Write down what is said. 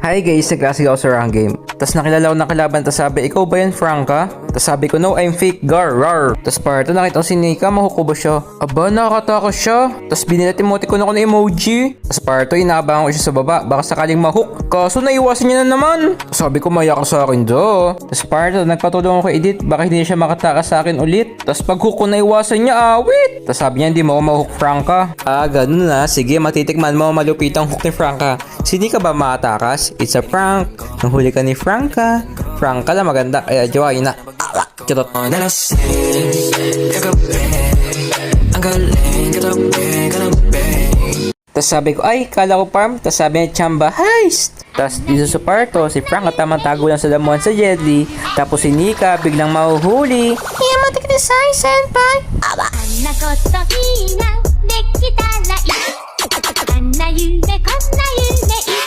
Hi guys, nagkasi ako sa rank game. Tas nakilala ko ng kalaban, tas sabi, ikaw ba yan Franca? Tas sabi ko, no, I'm fake, gar, rar. Tas parto nakita ko si Nika, mahuko ba siya? Aba, nakakatakas siya. Tas binilati emoticon ako ng emoji. Tas parto, inaabangan ko siya sa baba, baka sakaling mahook. Kaso naiwasan niya na naman. Sabi ko, maya ka sa akin do. Tas parto, nagpatulong ako edit, baka hindi siya makatakas sa akin ulit. Tas pag hook ko naiwasan niya, awit. Tas sabi niya, hindi mo ako mahook Franca. Ganun na. Sige, matitikman mo malupitang hook ni Franca. Sini ka ba makatakas? It's a prank. Nahuli ka ni Franca. Franca lang maganda. Kaya jowain na. Charot. Tas sabi ko, ay, kala ko farm. Tas sabi niya, chamba heist. Tas dito sa parto, si Franca tamang tago lang sa damuhan sa Jelly. Tapos si Nika biglang mahuhuli. Yamatik ni Sai Senpai. Aba. こんなこといいなできたらいいあんな夢こんな夢い